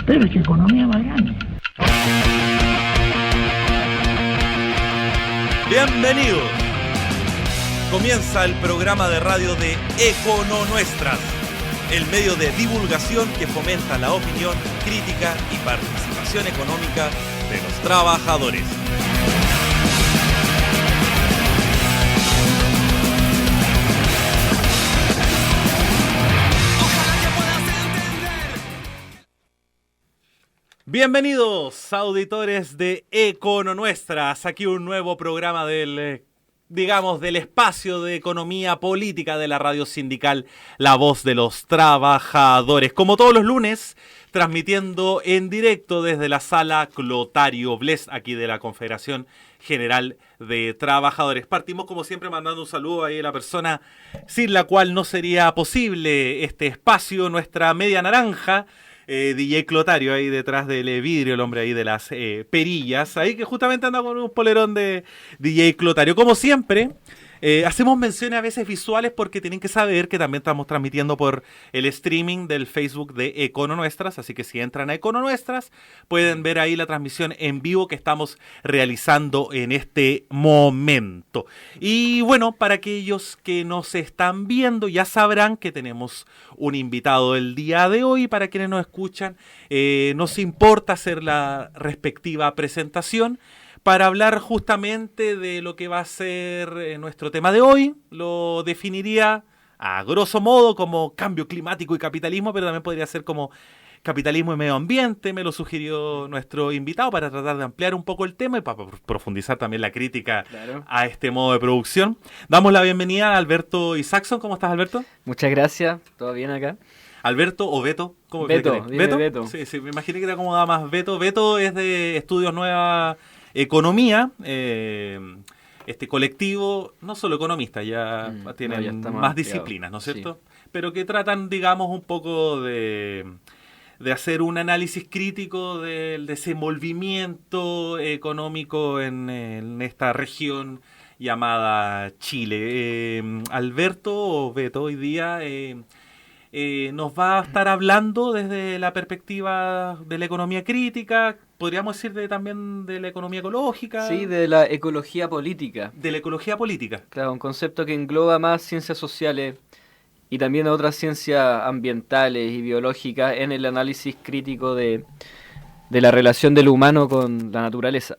Pero es que economía más grande. Bienvenidos. Comienza el programa de radio de Econo Nuestras, el medio de divulgación que fomenta la opinión, crítica y participación económica de los trabajadores. Bienvenidos, auditores de Econo Nuestras. Aquí un nuevo programa del espacio de economía política de la radio sindical La Voz de los Trabajadores. Como todos los lunes, transmitiendo en directo desde la sala Clotario Bles, aquí de la Confederación General de Trabajadores. Partimos, como siempre, mandando un saludo ahí a la persona sin la cual no sería posible este espacio, nuestra media naranja, DJ Clotario, ahí detrás del vidrio, el hombre ahí de las perillas, ahí que justamente anda con un polerón de DJ Clotario. Como siempre, hacemos menciones a veces visuales porque tienen que saber que también estamos transmitiendo por el streaming del Facebook de Econo Nuestras, así que si entran a Econo Nuestras pueden ver ahí la transmisión en vivo que estamos realizando en este momento. Y bueno, para aquellos que nos están viendo ya sabrán que tenemos un invitado el día de hoy. Para quienes nos escuchan, nos importa hacer la respectiva presentación para hablar justamente de lo que va a ser nuestro tema de hoy. Lo definiría a grosso modo como cambio climático y capitalismo, pero también podría ser como capitalismo y medio ambiente. Me lo sugirió nuestro invitado para tratar de ampliar un poco el tema y para profundizar también la crítica a este modo de producción. Damos la bienvenida a Alberto Isaacson. ¿Cómo estás, Alberto? Muchas gracias, ¿todo bien acá? Alberto o Beto, ¿cómo Beto, ¿Beto? Beto. Sí, me imaginé que era como da más Beto. Beto es de Estudios Nueva Economía, este colectivo, no solo economistas, ya tienen más disciplinas, ¿no es cierto? Sí. Pero que tratan, digamos, un poco de hacer un análisis crítico del desenvolvimiento económico en esta región llamada Chile. Alberto o Beto hoy día nos va a estar hablando desde la perspectiva de la economía crítica, podríamos decir también de la economía ecológica. Sí, de la ecología política. De la ecología política. Claro, un concepto que engloba más ciencias sociales y también otras ciencias ambientales y biológicas en el análisis crítico de la relación del humano con la naturaleza.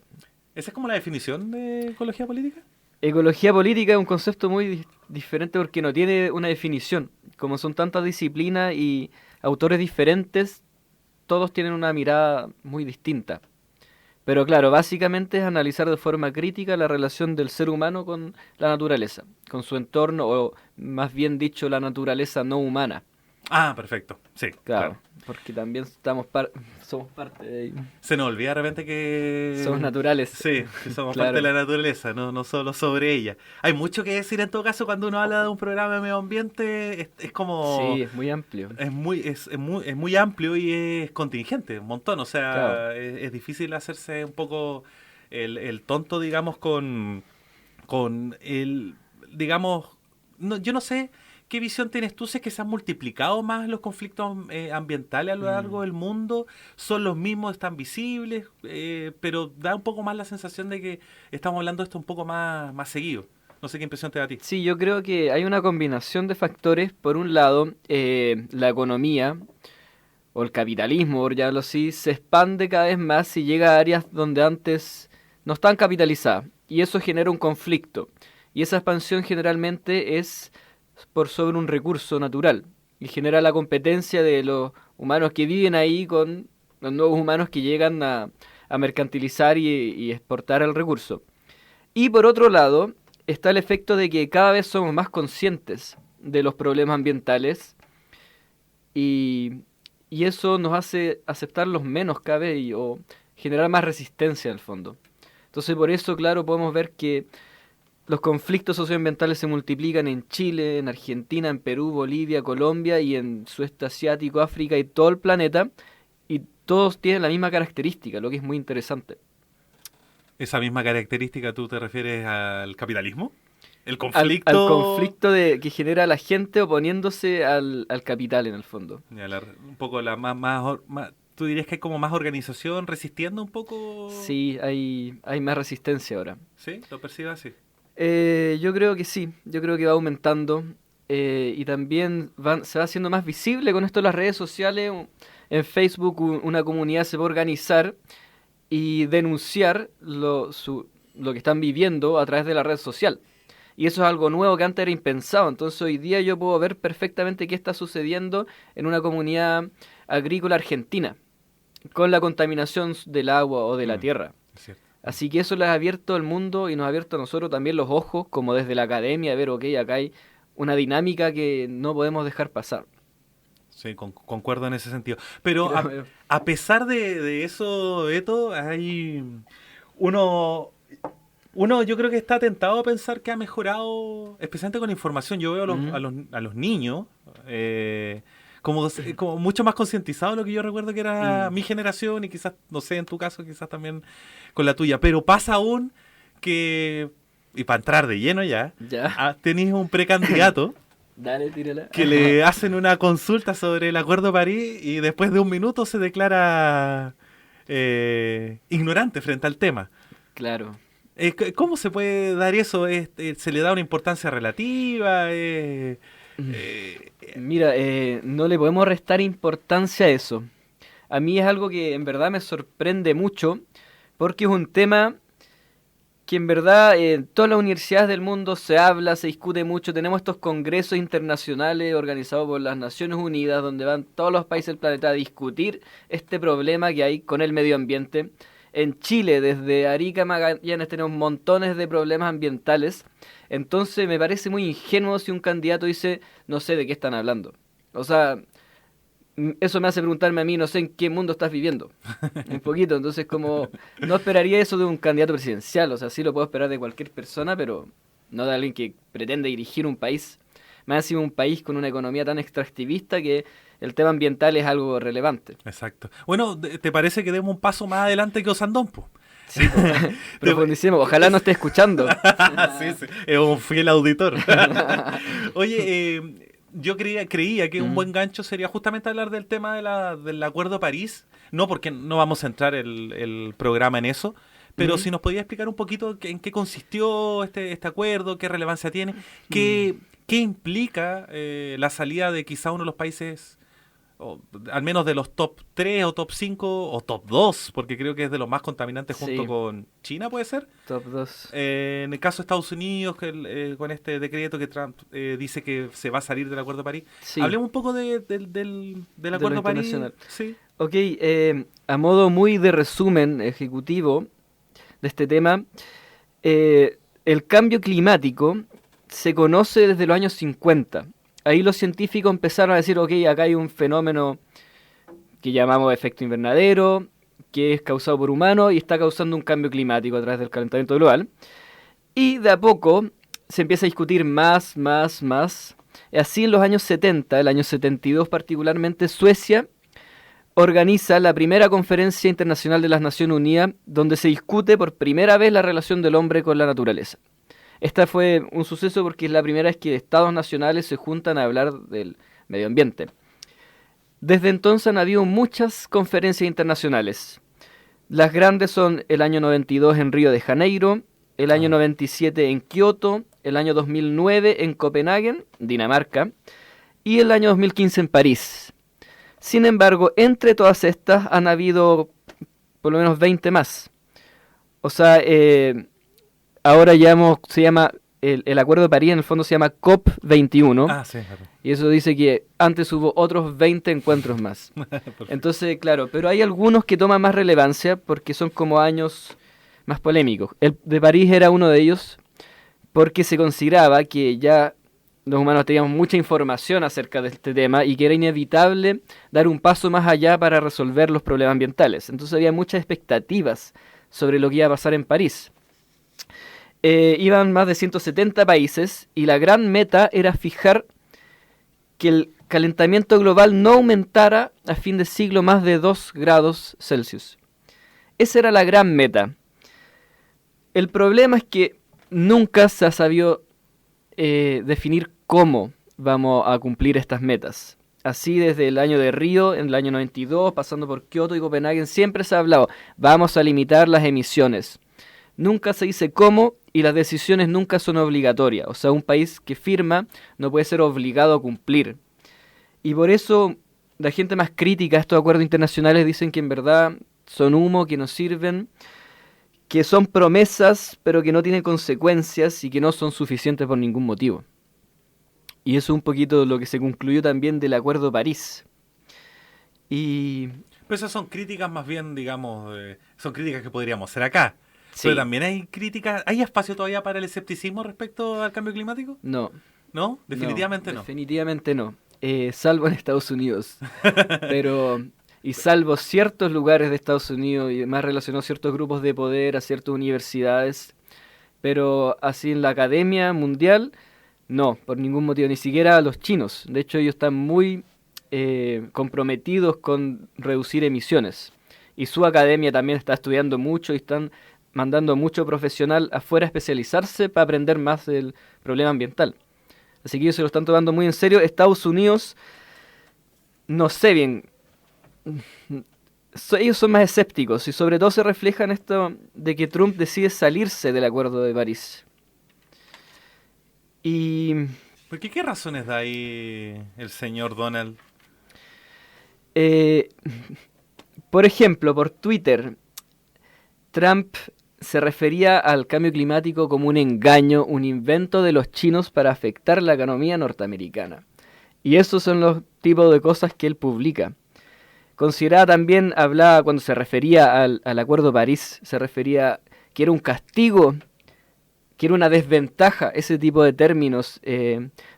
¿Esa es como la definición de ecología política? Ecología política es un concepto muy diferente porque no tiene una definición. Como son tantas disciplinas y autores diferentes, todos tienen una mirada muy distinta. Pero claro, básicamente es analizar de forma crítica la relación del ser humano con la naturaleza, con su entorno, o más bien dicho, la naturaleza no humana. Ah, perfecto. Sí, claro. Porque también somos parte de... Se nos olvida de repente que... Somos naturales. Sí, que somos parte de la naturaleza, no solo sobre ella. Hay mucho que decir en todo caso cuando uno habla de un programa de medio ambiente, es como... Sí, es muy amplio. Es muy amplio y es contingente, un montón. O sea, claro, es difícil hacerse un poco el tonto, digamos, con el... Digamos, yo no sé... ¿Qué visión tienes tú? ¿Es que se han multiplicado más los conflictos ambientales a lo largo del mundo? ¿Son los mismos, están visibles? Pero da un poco más la sensación de que estamos hablando de esto un poco más seguido. No sé qué impresión te da a ti. Sí, yo creo que hay una combinación de factores. Por un lado, la economía o el capitalismo, por llamarlo así, se expande cada vez más y llega a áreas donde antes no estaban capitalizadas. Y eso genera un conflicto. Y esa expansión generalmente es por sobre un recurso natural y genera la competencia de los humanos que viven ahí con los nuevos humanos que llegan a mercantilizar y exportar el recurso. Y por otro lado está el efecto de que cada vez somos más conscientes de los problemas ambientales y eso nos hace aceptarlos menos cada vez o generar más resistencia en el fondo. Entonces por eso, claro, podemos ver que los conflictos socioambientales se multiplican en Chile, en Argentina, en Perú, Bolivia, Colombia y en sudeste asiático, África y todo el planeta. Y todos tienen la misma característica, lo que es muy interesante. ¿Esa misma característica tú te refieres al capitalismo? ¿El conflicto? Al conflicto que genera la gente oponiéndose al capital en el fondo. Un poco la más ¿Tú dirías que hay como más organización resistiendo un poco? Sí, hay más resistencia ahora. ¿Sí? ¿Lo percibes así? Yo creo que sí, yo creo que va aumentando y también se va haciendo más visible con esto de las redes sociales. En Facebook una comunidad se va a organizar y denunciar lo que están viviendo a través de la red social. Y eso es algo nuevo que antes era impensado. Entonces hoy día yo puedo ver perfectamente qué está sucediendo en una comunidad agrícola argentina con la contaminación del agua o de la tierra. Es cierto. Así que eso les ha abierto el mundo y nos ha abierto a nosotros también los ojos, como desde la academia, a ver, ok, acá hay una dinámica que no podemos dejar pasar. Sí, concuerdo en ese sentido. Pero a pesar de eso, Beto, hay uno yo creo que está tentado a pensar que ha mejorado, especialmente con la información. Yo veo a los niños como mucho más concientizados de lo que yo recuerdo que era mi generación y quizás, no sé, en tu caso, quizás también con la tuya. Pero pasa aún que, y para entrar de lleno ya. Tenés un precandidato Dale, tírala. que le hacen una consulta sobre el Acuerdo de París y después de un minuto se declara ignorante frente al tema. Claro. ¿Cómo se puede dar eso? ¿Se le da una importancia relativa? Mira, no le podemos restar importancia a eso. A mí es algo que en verdad me sorprende mucho porque es un tema que en verdad en todas las universidades del mundo se habla, se discute mucho. Tenemos estos congresos internacionales organizados por las Naciones Unidas donde van todos los países del planeta a discutir este problema que hay con el medio ambiente. En Chile, desde Arica a Magallanes, tenemos montones de problemas ambientales. Entonces me parece muy ingenuo si un candidato dice, no sé de qué están hablando. O sea, eso me hace preguntarme a mí, no sé en qué mundo estás viviendo. Un poquito, entonces como no esperaría eso de un candidato presidencial. O sea, sí lo puedo esperar de cualquier persona, pero no de alguien que pretende dirigir un país. Más encima un país con una economía tan extractivista que el tema ambiental es algo relevante. Exacto. Bueno, ¿te parece que demos un paso más adelante que Osandón, po? Sí, profundicemos. Ojalá no esté escuchando. Sí, es un fiel auditor. Oye, yo creía que un buen gancho sería justamente hablar del tema del Acuerdo de París. No, porque no vamos a entrar el programa en eso. Pero si nos podía explicar un poquito en qué consistió este acuerdo, qué relevancia tiene, qué implica la salida de quizá uno de los países, o al menos de los top 3 o top 5 o top 2, porque creo que es de los más contaminantes junto con China, ¿puede ser? Top 2. En el caso de Estados Unidos, con este decreto que Trump dice que se va a salir del Acuerdo de París. Sí. Hablemos un poco del Acuerdo de París. Sí. Ok, a modo muy de resumen ejecutivo de este tema, el cambio climático se conoce desde los años 50. Ahí los científicos empezaron a decir, ok, acá hay un fenómeno que llamamos efecto invernadero, que es causado por humanos y está causando un cambio climático a través del calentamiento global. Y de a poco se empieza a discutir más. Así en los años 70, el año 72 particularmente, Suecia organiza la primera conferencia internacional de las Naciones Unidas donde se discute por primera vez la relación del hombre con la naturaleza. Esta fue un suceso porque es la primera vez que estados nacionales se juntan a hablar del medio ambiente. Desde entonces han habido muchas conferencias internacionales. Las grandes son el año 92 en Río de Janeiro, el año 97 en Kioto, el año 2009 en Copenhague, Dinamarca, y el año 2015 en París. Sin embargo, entre todas estas han habido por lo menos 20 más. O sea, ahora se llama, el Acuerdo de París en el fondo se llama COP21. Sí, claro. Y eso dice que antes hubo otros 20 encuentros más. Entonces, claro, pero hay algunos que toman más relevancia porque son como años más polémicos. El de París era uno de ellos porque se consideraba que ya los humanos teníamos mucha información acerca de este tema y que era inevitable dar un paso más allá para resolver los problemas ambientales. Entonces había muchas expectativas sobre lo que iba a pasar en París. Iban más de 170 países y la gran meta era fijar que el calentamiento global no aumentara a fin de siglo más de 2 grados Celsius. Esa era la gran meta. El problema es que nunca se ha sabido definir cómo vamos a cumplir estas metas. así desde el año de Río, en el año 92, pasando por Kioto y Copenhague, siempre se ha hablado, vamos a limitar las emisiones. Nunca se dice cómo y las decisiones nunca son obligatorias. O sea, un país que firma no puede ser obligado a cumplir. Y por eso la gente más crítica a estos acuerdos internacionales dicen que en verdad son humo, que no sirven, que son promesas pero que no tienen consecuencias y que no son suficientes por ningún motivo. Y eso es un poquito lo que se concluyó también del Acuerdo de París. Pero esas son críticas más bien, digamos, son críticas que podríamos hacer acá. Sí. Pero también hay críticas, ¿hay espacio todavía para el escepticismo respecto al cambio climático? No. ¿No? Definitivamente no. Definitivamente no. Salvo en Estados Unidos. Y salvo ciertos lugares de Estados Unidos y más relacionados a ciertos grupos de poder, a ciertas universidades. Pero así en la academia mundial, no, por ningún motivo. Ni siquiera los chinos. De hecho, ellos están muy comprometidos con reducir emisiones. Y su academia también está estudiando mucho y están mandando mucho profesional afuera a especializarse para aprender más del problema ambiental. Así que ellos se lo están tomando muy en serio. Estados Unidos, no sé bien, ellos son más escépticos y sobre todo se refleja en esto de que Trump decide salirse del Acuerdo de París. ¿Por qué razones da ahí el señor Donald? Por ejemplo, por Twitter, Trump se refería al cambio climático como un engaño, un invento de los chinos para afectar la economía norteamericana. Y esos son los tipos de cosas que él publica. Consideraba también, hablaba cuando se refería al Acuerdo de París, se refería que era un castigo, que era una desventaja, ese tipo de términos,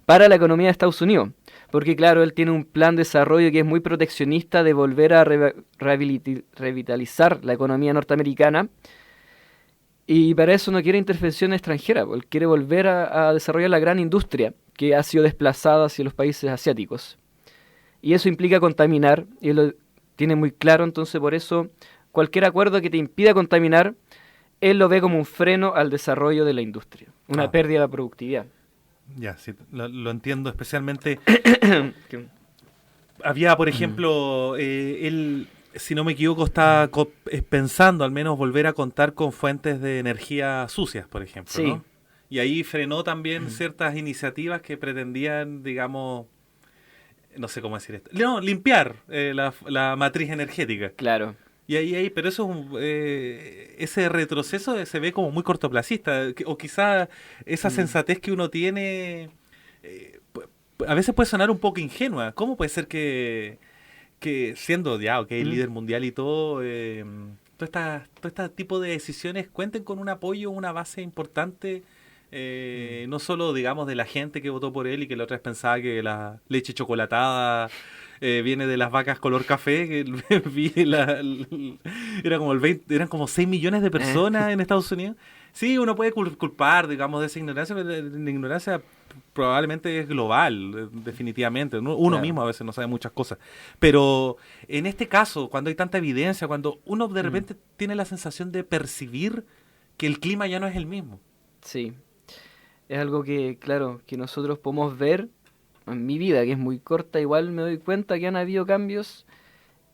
para la economía de Estados Unidos. Porque claro, él tiene un plan de desarrollo que es muy proteccionista de volver a revitalizar la economía norteamericana. Y para eso no quiere intervención extranjera, él quiere volver a desarrollar la gran industria que ha sido desplazada hacia los países asiáticos. Y eso implica contaminar, y él lo tiene muy claro, entonces por eso cualquier acuerdo que te impida contaminar, él lo ve como un freno al desarrollo de la industria, una pérdida de la productividad. Ya, sí, lo entiendo especialmente. Había, por ejemplo, él, si no me equivoco, está pensando al menos volver a contar con fuentes de energía sucias, por ejemplo, Sí. ¿no? Y ahí frenó también ciertas iniciativas que pretendían, digamos, no sé cómo decir esto, no, limpiar la matriz energética. Claro. Y ahí, pero eso es ese retroceso se ve como muy cortoplacista, o quizá esa sensatez que uno tiene a veces puede sonar un poco ingenua. ¿Cómo puede ser que siendo ya, líder mundial y todo, todo este tipo de decisiones cuenten con un apoyo, una base importante, no solo, digamos, de la gente que votó por él y que la otra vez pensaba que la leche chocolatada viene de las vacas color café, que era como eran como 6 millones de personas en Estados Unidos? Sí, uno puede culpar, digamos, de esa ignorancia, pero la ignorancia probablemente es global, definitivamente. Uno Claro. mismo a veces no sabe muchas cosas. Pero en este caso, cuando hay tanta evidencia, cuando uno de repente tiene la sensación de percibir que el clima ya no es el mismo. Sí. Es algo que, claro, que nosotros podemos ver en mi vida, que es muy corta, igual me doy cuenta que han habido cambios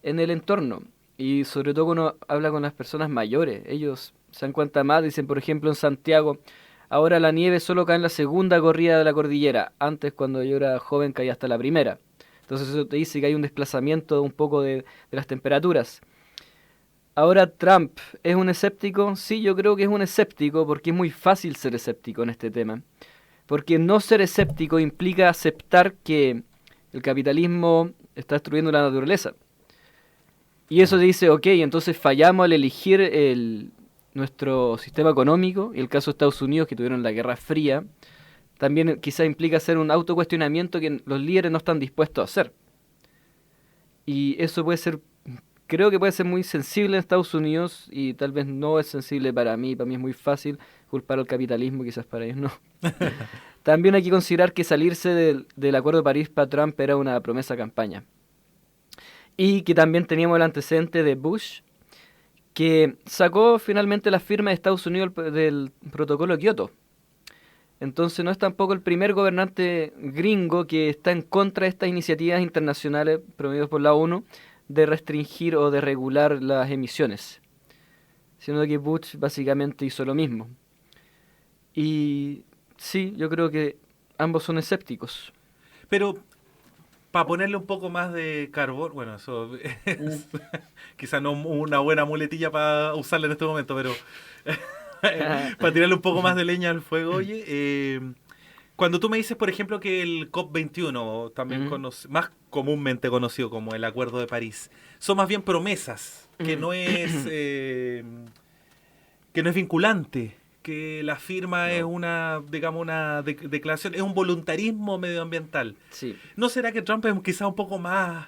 en el entorno. Y sobre todo cuando habla con las personas mayores, ellos se dan cuenta más, dicen por ejemplo en Santiago, ahora la nieve solo cae en la segunda corrida de la cordillera, antes cuando yo era joven caía hasta la primera. Entonces eso te dice que hay un desplazamiento un poco de las temperaturas. Ahora Trump, ¿es un escéptico? Sí, yo creo que es un escéptico porque es muy fácil ser escéptico en este tema. Porque no ser escéptico implica aceptar que el capitalismo está destruyendo la naturaleza. Y eso te dice, ok, entonces fallamos al elegir nuestro sistema económico, y el caso de Estados Unidos, que tuvieron la Guerra Fría, también quizá implica hacer un autocuestionamiento que los líderes no están dispuestos a hacer. Y eso puede ser, creo que puede ser muy sensible en Estados Unidos, y tal vez no es sensible para mí es muy fácil culpar al capitalismo, quizás para ellos no. También hay que considerar que salirse del Acuerdo de París para Trump era una promesa campaña. Y que también teníamos el antecedente de Bush, que sacó finalmente la firma de Estados Unidos del protocolo Kioto. Entonces no es tampoco el primer gobernante gringo que está en contra de estas iniciativas internacionales promovidas por la ONU de restringir o de regular las emisiones, sino que Bush básicamente hizo lo mismo. Y sí, yo creo que ambos son escépticos. Pero para ponerle un poco más de carbón, bueno, eso quizás no una buena muletilla para usarla en este momento, pero para tirarle un poco más de leña al fuego, oye, cuando tú me dices, por ejemplo, que el COP21, también más comúnmente conocido como el Acuerdo de París, son más bien promesas, que no es vinculante, que la firma es una, digamos, una declaración, es un voluntarismo medioambiental. Sí. ¿No será que Trump es quizá un poco más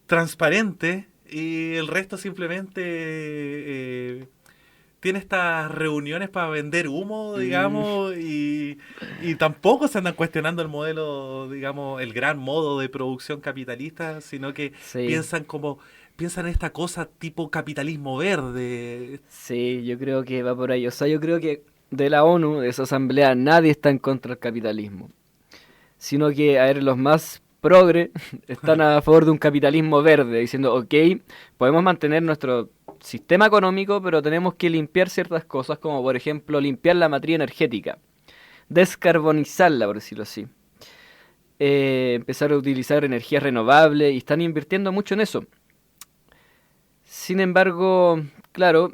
transparente y el resto simplemente tiene estas reuniones para vender humo, digamos, y tampoco se andan cuestionando el modelo, digamos, el gran modo de producción capitalista, sino que piensan en esta cosa tipo capitalismo verde? Sí, yo creo que va por ahí. O sea, yo creo que de la ONU, de esa asamblea, nadie está en contra del capitalismo. Sino que, a ver, los más progre están a favor de un capitalismo verde, diciendo, ok, podemos mantener nuestro sistema económico, pero tenemos que limpiar ciertas cosas, como por ejemplo limpiar la matriz energética, descarbonizarla, por decirlo así. Empezar a utilizar energías renovables y están invirtiendo mucho en eso. Sin embargo, claro,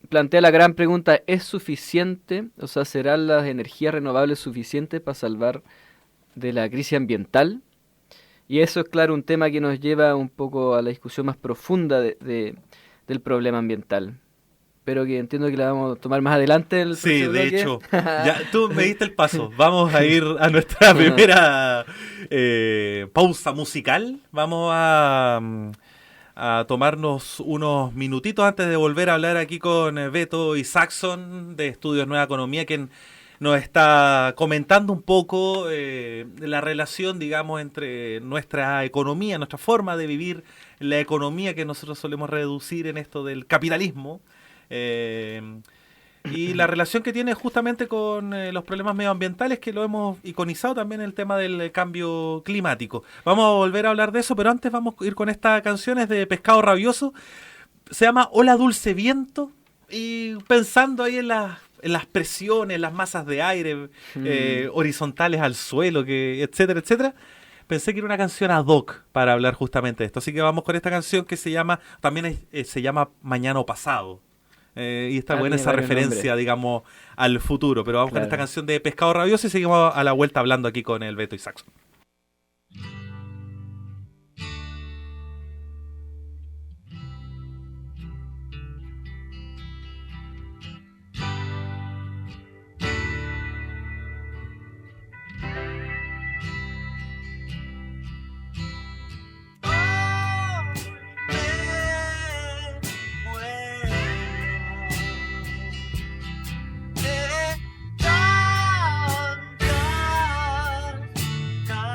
plantea la gran pregunta, ¿es suficiente? O sea, ¿serán las energías renovables suficientes para salvar de la crisis ambiental? Y eso es, claro, un tema que nos lleva un poco a la discusión más profunda del problema ambiental. Pero que entiendo que la vamos a tomar más adelante. Sí, de hecho, ya tú me diste el paso. Vamos a ir a nuestra primera pausa musical. Vamos a tomarnos unos minutitos antes de volver a hablar aquí con Beto y Saxon de Estudios Nueva Economía, quien nos está comentando un poco la relación, digamos, entre nuestra economía, nuestra forma de vivir, la economía que nosotros solemos reducir en esto del capitalismo, y la relación que tiene justamente con los problemas medioambientales, que lo hemos iconizado también en el tema del cambio climático. Vamos a volver a hablar de eso, pero antes vamos a ir con esta canción, es de Pescado Rabioso, se llama Hola Dulce Viento, y pensando ahí en las presiones, las masas de aire horizontales al suelo, etcétera, etcétera, pensé que era una canción ad hoc para hablar justamente de esto. Así que vamos con esta canción que se llama Mañana o Pasado. Y está buena esa referencia, digamos, al futuro. Pero vamos con esta canción de Pescado Rabioso y seguimos a la vuelta hablando aquí con el Beto y Saxon. Tantas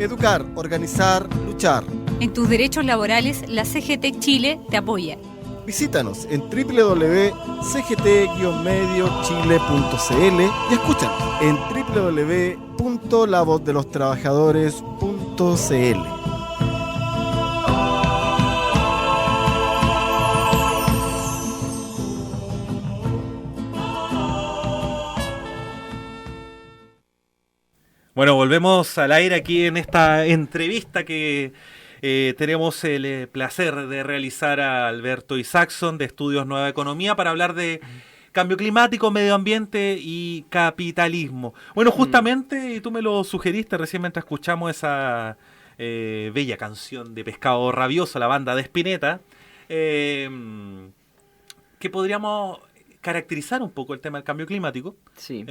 Educar, organizar, luchar. En tus derechos laborales, la CGT Chile te apoya. Visítanos en www.cgt-mediochile.cl y escúchanos en www.lavozdelostrabajadores.cl. Bueno, volvemos al aire aquí en esta entrevista que tenemos el placer de realizar a Alberto Isaacson de Estudios Nueva Economía para hablar de cambio climático, medio ambiente y capitalismo. Bueno, justamente, y tú me lo sugeriste recién mientras escuchamos esa bella canción de Pescado Rabioso, la banda de Spinetta, que podríamos caracterizar un poco el tema del cambio climático. Sí.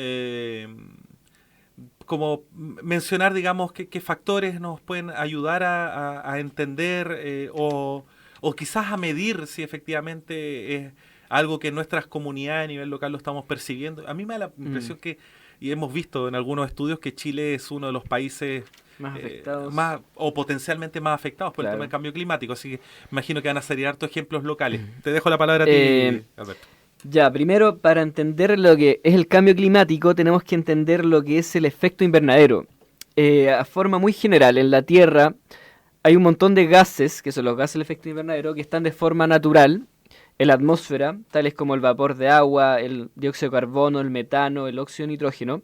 Como mencionar, digamos, qué factores nos pueden ayudar a entender o quizás a medir si efectivamente es algo que en nuestras comunidades a nivel local lo estamos percibiendo. A mí me da la impresión que, y hemos visto en algunos estudios, que Chile es uno de los países más afectados o potencialmente más afectados por el Claro. tema del cambio climático. Así que imagino que van a salir hartos ejemplos locales. Te dejo la palabra a ti, Alberto. Ya, primero, para entender lo que es el cambio climático, tenemos que entender lo que es el efecto invernadero. A forma muy general, en la Tierra hay un montón de gases, que son los gases del efecto invernadero, que están de forma natural en la atmósfera, tales como el vapor de agua, el dióxido de carbono, el metano, el óxido de nitrógeno,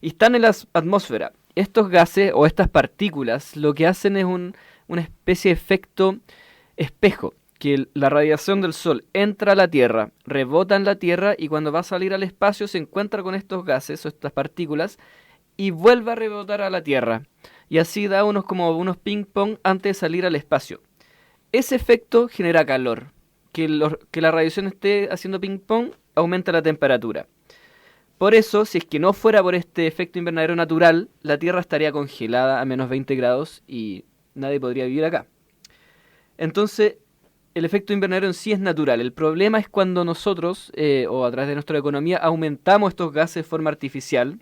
y están en la atmósfera. Estos gases o estas partículas lo que hacen es una especie de efecto espejo, que la radiación del Sol entra a la Tierra, rebota en la Tierra y cuando va a salir al espacio se encuentra con estos gases o estas partículas y vuelve a rebotar a la Tierra. Y así da como unos ping-pong antes de salir al espacio. Ese efecto genera calor. Que la radiación esté haciendo ping-pong aumenta la temperatura. Por eso, si es que no fuera por este efecto invernadero natural, la Tierra estaría congelada a menos 20 grados y nadie podría vivir acá. Entonces, el efecto invernadero en sí es natural. El problema es cuando nosotros, o a través de nuestra economía, aumentamos estos gases de forma artificial,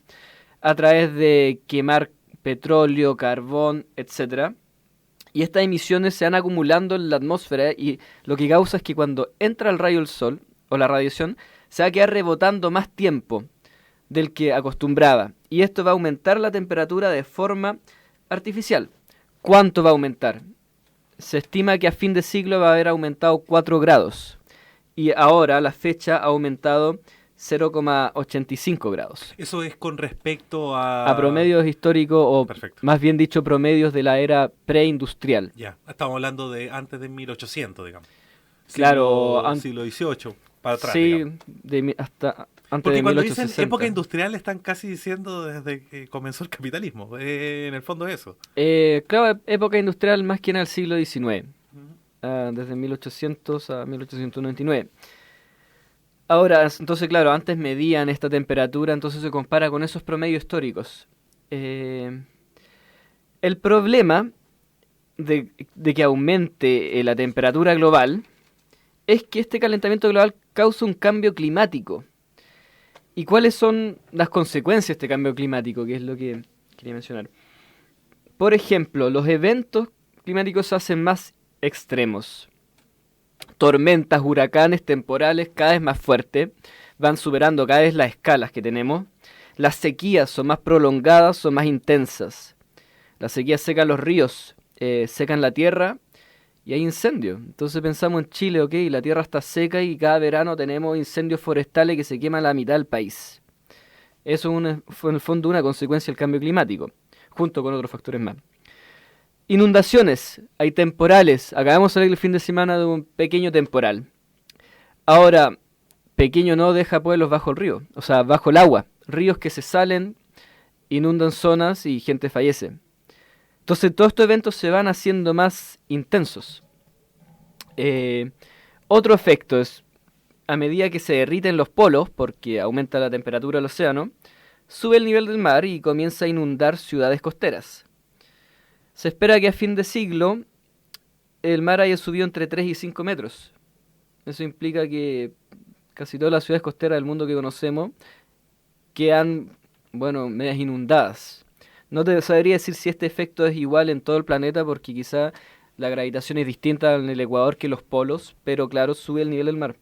a través de quemar petróleo, carbón, etc. Y estas emisiones se van acumulando en la atmósfera y lo que causa es que cuando entra el rayo del sol, o la radiación, se va a quedar rebotando más tiempo del que acostumbraba. Y esto va a aumentar la temperatura de forma artificial. ¿Cuánto va a aumentar? Se estima que a fin de siglo va a haber aumentado 4 grados. Y ahora la fecha ha aumentado 0,85 grados. Eso es con respecto A promedios históricos, o Perfecto. más bien dicho, promedios de la era preindustrial. Ya, estamos hablando de antes de 1800, digamos. Claro, siglo XVIII, para atrás, sí, digamos. hasta antes Porque de cuando 1860. dicen época industrial están casi diciendo desde que comenzó el capitalismo. En el fondo eso. Claro, época industrial más que en el siglo XIX, desde 1800 a 1899. Ahora, entonces, claro, antes medían esta temperatura, entonces se compara con esos promedios históricos. El problema de que aumente la temperatura global es que este calentamiento global causa un cambio climático. ¿Y cuáles son las consecuencias de este cambio climático? Que es lo que quería mencionar. Por ejemplo, los eventos climáticos se hacen más extremos. Tormentas, huracanes, temporales cada vez más fuertes, van superando cada vez las escalas que tenemos. Las sequías son más prolongadas, son más intensas. Las sequías secan los ríos, secan la tierra y hay incendios. Entonces pensamos en Chile, ok, la tierra está seca y cada verano tenemos incendios forestales que se queman la mitad del país. Eso fue en el fondo una consecuencia del cambio climático, junto con otros factores más. Inundaciones, hay temporales. Acabamos de salir el fin de semana de un pequeño temporal. Ahora, pequeño no deja pueblos bajo el río, o sea, bajo el agua. Ríos que se salen, inundan zonas y gente fallece. Entonces todos estos eventos se van haciendo más intensos. Otro efecto es, a medida que se derriten los polos, porque aumenta la temperatura del océano, sube el nivel del mar y comienza a inundar ciudades costeras. Se espera que a fin de siglo el mar haya subido entre 3 y 5 metros. Eso implica que casi todas las ciudades costeras del mundo que conocemos quedan, medias inundadas. No te sabría decir si este efecto es igual en todo el planeta porque quizá la gravitación es distinta en el ecuador que los polos, pero claro, sube el nivel del mar.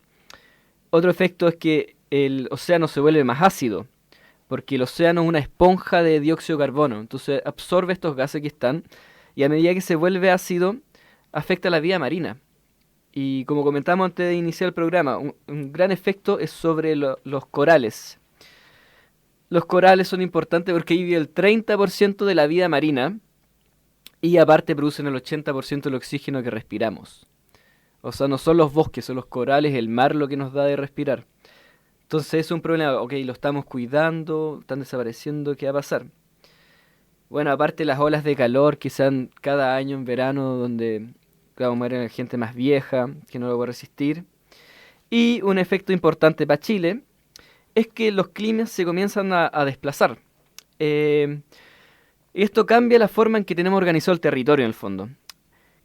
Otro efecto es que el océano se vuelve más ácido, porque el océano es una esponja de dióxido de carbono, entonces absorbe estos gases que están, y a medida que se vuelve ácido, afecta a la vida marina. Y como comentamos antes de iniciar el programa, un gran efecto es sobre los corales. Los corales son importantes porque ahí vive el 30% de la vida marina, y aparte producen el 80% del oxígeno que respiramos. O sea, no son los bosques, son los corales, el mar lo que nos da de respirar. Entonces es un problema, ok, lo estamos cuidando, están desapareciendo, ¿qué va a pasar? Bueno, aparte las olas de calor que se dan cada año en verano, donde claro, muere gente más vieja, que no lo puede resistir. Y un efecto importante para Chile es que los climas se comienzan a desplazar. Esto cambia la forma en que tenemos organizado el territorio en el fondo.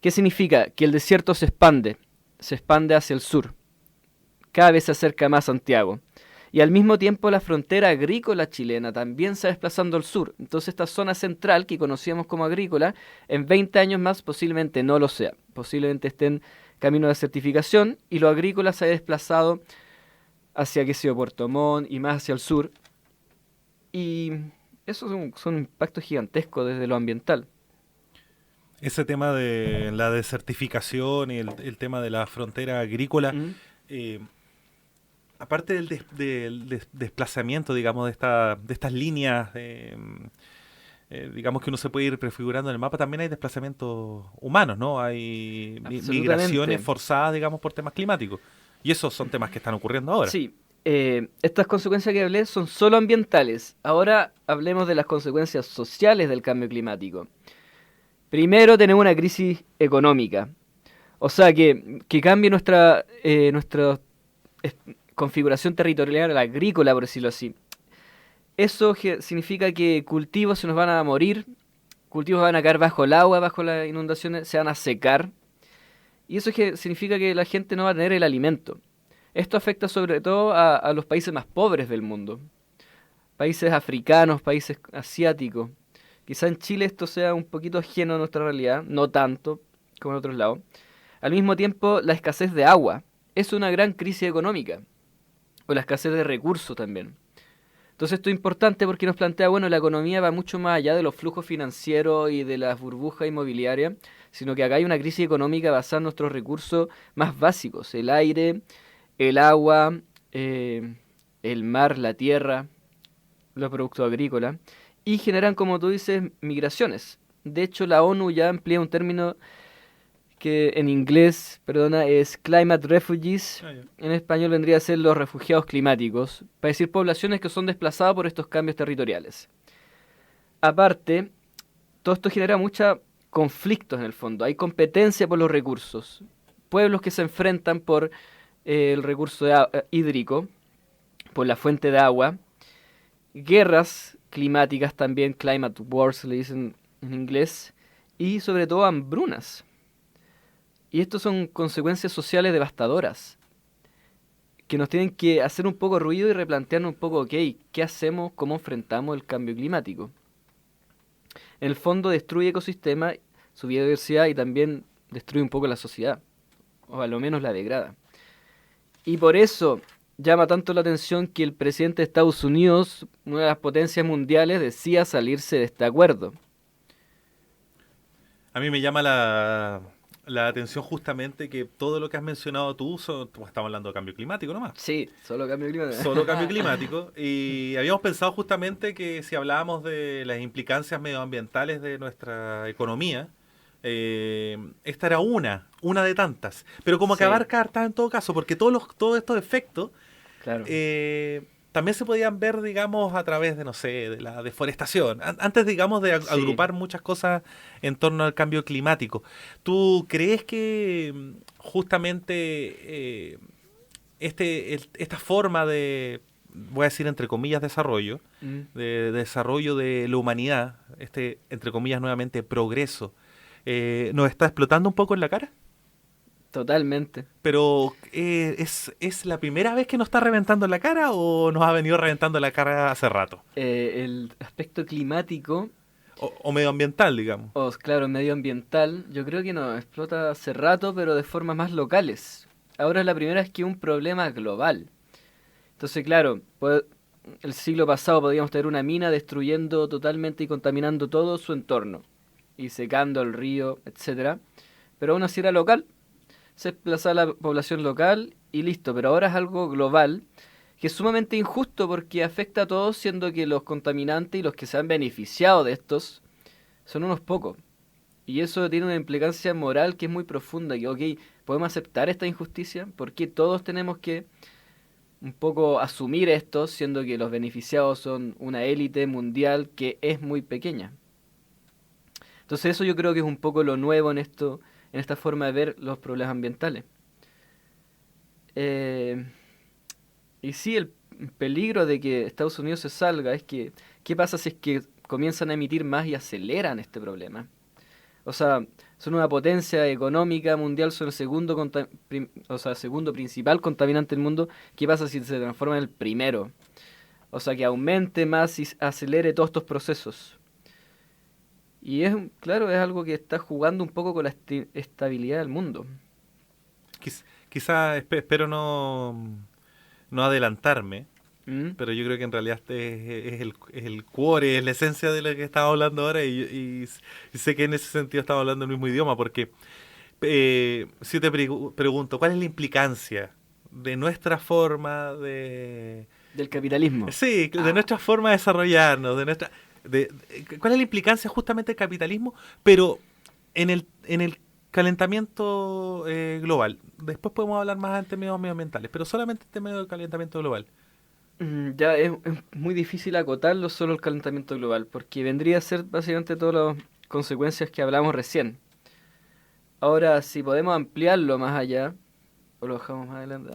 ¿Qué significa? Que el desierto se expande hacia el sur. Cada vez se acerca más a Santiago. Y al mismo tiempo la frontera agrícola chilena también se va desplazando al sur. Entonces esta zona central que conocíamos como agrícola, en 20 años más posiblemente no lo sea. Posiblemente esté en camino de desertificación y lo agrícola se ha desplazado hacia, qué sé yo, Puerto Montt y más hacia el sur. Y esos son impactos gigantescos desde lo ambiental. Ese tema de la desertificación y el tema de la frontera agrícola, aparte del desplazamiento, digamos, de estas líneas, digamos que uno se puede ir prefigurando en el mapa, también hay desplazamientos humanos, ¿no? Hay migraciones forzadas, digamos, por temas climáticos. Y esos son temas que están ocurriendo ahora. Sí. Estas consecuencias que hablé son solo ambientales. Ahora hablemos de las consecuencias sociales del cambio climático. Primero tenemos una crisis económica. O sea, que cambie nuestra configuración territorial agrícola, por decirlo así. Eso significa que cultivos se nos van a morir, cultivos van a caer bajo el agua, bajo las inundaciones, se van a secar. Y eso significa que la gente no va a tener el alimento. Esto afecta sobre todo a los países más pobres del mundo. Países africanos, países asiáticos. Quizá en Chile esto sea un poquito ajeno a nuestra realidad, no tanto como en otros lados. Al mismo tiempo, la escasez de agua es una gran crisis económica. O la escasez de recursos también. Entonces esto es importante porque nos plantea, bueno, la economía va mucho más allá de los flujos financieros y de las burbujas inmobiliarias, sino que acá hay una crisis económica basada en nuestros recursos más básicos, el aire, el agua, el mar, la tierra, los productos agrícolas, y generan, como tú dices, migraciones. De hecho, la ONU ya emplea un término que en inglés, es Climate Refugees. En español vendría a ser los refugiados climáticos, para decir poblaciones que son desplazadas por estos cambios territoriales. Aparte, todo esto genera muchos conflictos en el fondo. Hay competencia por los recursos. Pueblos que se enfrentan por el recurso hídrico, por la fuente de agua. Guerras climáticas también, climate wars le dicen en inglés. Y sobre todo hambrunas. Y estos son consecuencias sociales devastadoras, que nos tienen que hacer un poco ruido y replantearnos un poco, ok, ¿qué hacemos? ¿Cómo enfrentamos el cambio climático? En el fondo destruye ecosistemas, su biodiversidad y también destruye un poco la sociedad, o a lo menos la degrada. Y por eso llama tanto la atención que el presidente de Estados Unidos, una de las potencias mundiales, decía salirse de este acuerdo. A mí me llama la atención justamente que todo lo que has mencionado tú, estamos hablando de cambio climático nomás. Sí, solo cambio climático. Solo cambio climático. Y habíamos pensado justamente que si hablábamos de las implicancias medioambientales de nuestra economía, esta era una de tantas. Pero como que abarca hartas en todo caso, porque todos estos efectos claro. También se podían ver, digamos, a través de, no sé, de la deforestación. Antes, digamos, de agrupar muchas cosas en torno al cambio climático. ¿Tú crees que justamente esta forma de, voy a decir entre comillas, desarrollo, de desarrollo de la humanidad, entre comillas, nuevamente, progreso, nos está explotando un poco en la cara? Totalmente. Pero, ¿es la primera vez que nos está reventando en la cara o nos ha venido reventando la cara hace rato? El aspecto climático... O medioambiental, digamos. O, claro, medioambiental, yo creo que no, explota hace rato, pero de formas más locales. Ahora la primera es que es un problema global. Entonces, claro, el siglo pasado podíamos tener una mina destruyendo totalmente y contaminando todo su entorno, y secando el río, etcétera. Pero aún así era local, se desplazaba la población local y listo. Pero ahora es algo global, que es sumamente injusto porque afecta a todos, siendo que los contaminantes y los que se han beneficiado de estos son unos pocos. Y eso tiene una implicancia moral que es muy profunda, que ok, ¿podemos aceptar esta injusticia? ¿Por qué todos tenemos que un poco asumir esto, siendo que los beneficiados son una élite mundial que es muy pequeña? Entonces eso yo creo que es un poco lo nuevo en esto, en esta forma de ver los problemas ambientales. Y sí, el peligro de que Estados Unidos se salga es que, ¿qué pasa si es que comienzan a emitir más y aceleran este problema? O sea, son una potencia económica mundial, son el segundo segundo principal contaminante del mundo. ¿Qué pasa si se transforma en el primero? O sea, que aumente más y acelere todos estos procesos. Y claro, es algo que está jugando un poco con la estabilidad del mundo. Quizás espero no adelantarme, pero yo creo que en realidad es el cuore, es la esencia de lo que estamos hablando ahora, y sé que en ese sentido estamos hablando el mismo idioma, porque si te pregunto, ¿cuál es la implicancia de nuestra forma de... Del capitalismo. Sí, de nuestra forma de desarrollarnos, ¿cuál es la implicancia justamente del capitalismo, pero en el calentamiento global? Después podemos hablar más en términos medioambientales, pero solamente en términos del calentamiento global. Ya es muy difícil acotarlo solo al calentamiento global, porque vendría a ser básicamente todas las consecuencias que hablamos recién. Ahora, si podemos ampliarlo más allá, o lo dejamos más adelante.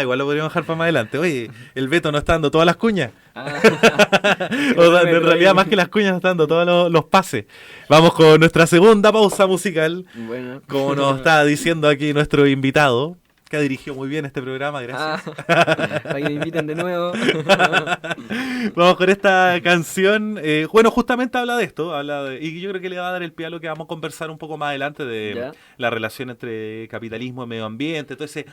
Igual lo podríamos dejar para más adelante. Oye, el Beto no está dando todas las cuñas. En realidad, más que las cuñas, está dando todos los pases. Vamos con nuestra segunda pausa musical. Bueno. Como nos está diciendo aquí nuestro invitado, que ha dirigido muy bien este programa, gracias. Para que me inviten de nuevo. Vamos con esta canción. Bueno, justamente habla de esto, y yo creo que le va a dar el pie a lo que vamos a conversar un poco más adelante de ¿Ya? la relación entre capitalismo y medio ambiente. Entonces,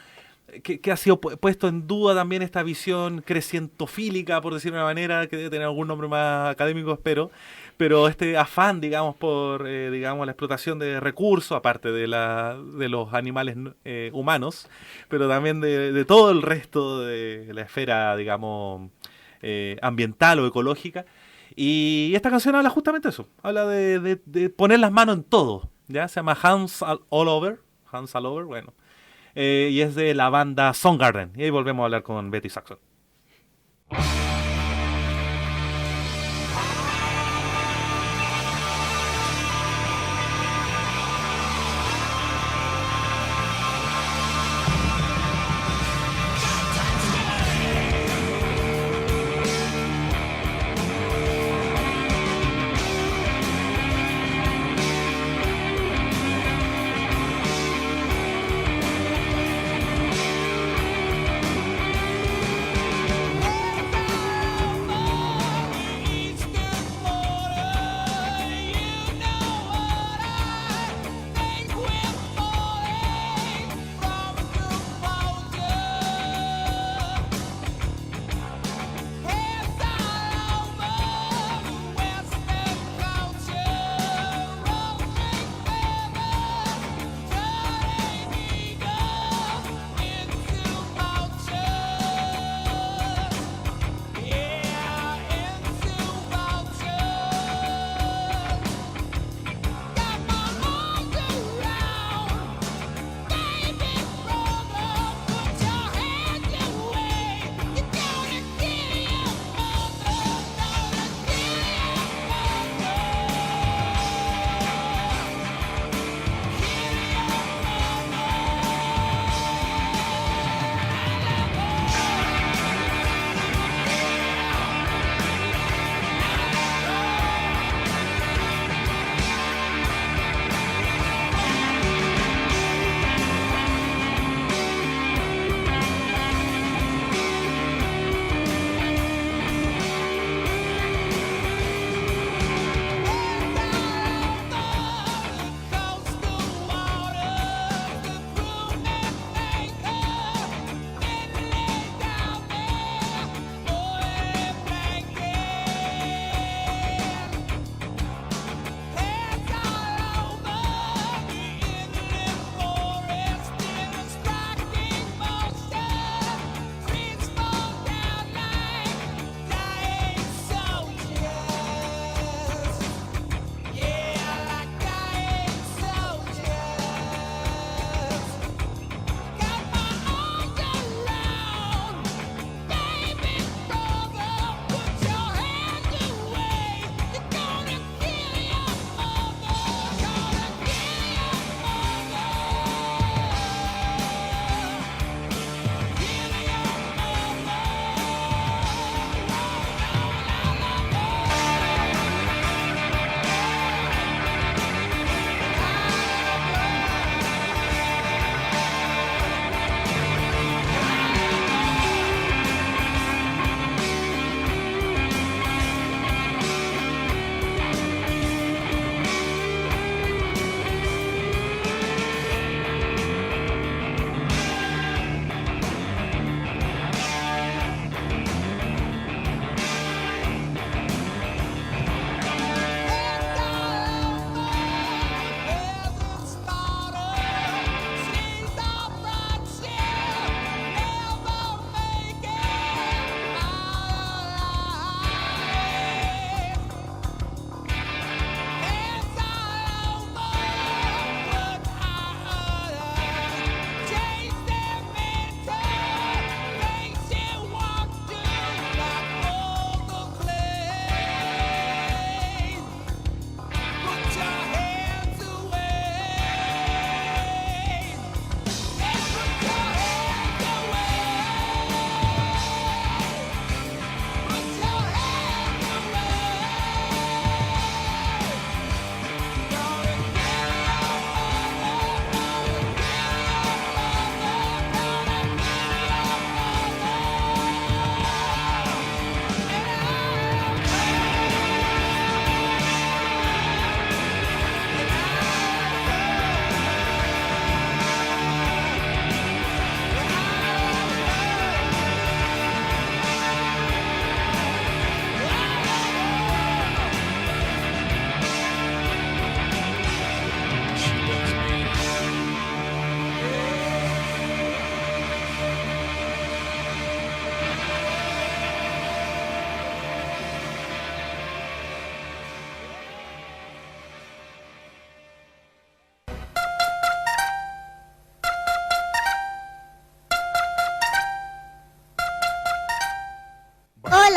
que ha sido puesto en duda también esta visión crecientofílica, por decirlo de una manera, que debe tener algún nombre más académico, espero. Pero este afán, digamos, por la explotación de recursos, aparte de los animales humanos, pero también de todo el resto de la esfera, digamos, ambiental o ecológica. Y esta canción habla justamente de eso, habla de poner las manos en todo, ¿ya? Se llama Hands All Over, bueno. Y es de la banda Soundgarden. Y ahí volvemos a hablar con Betty Saxon.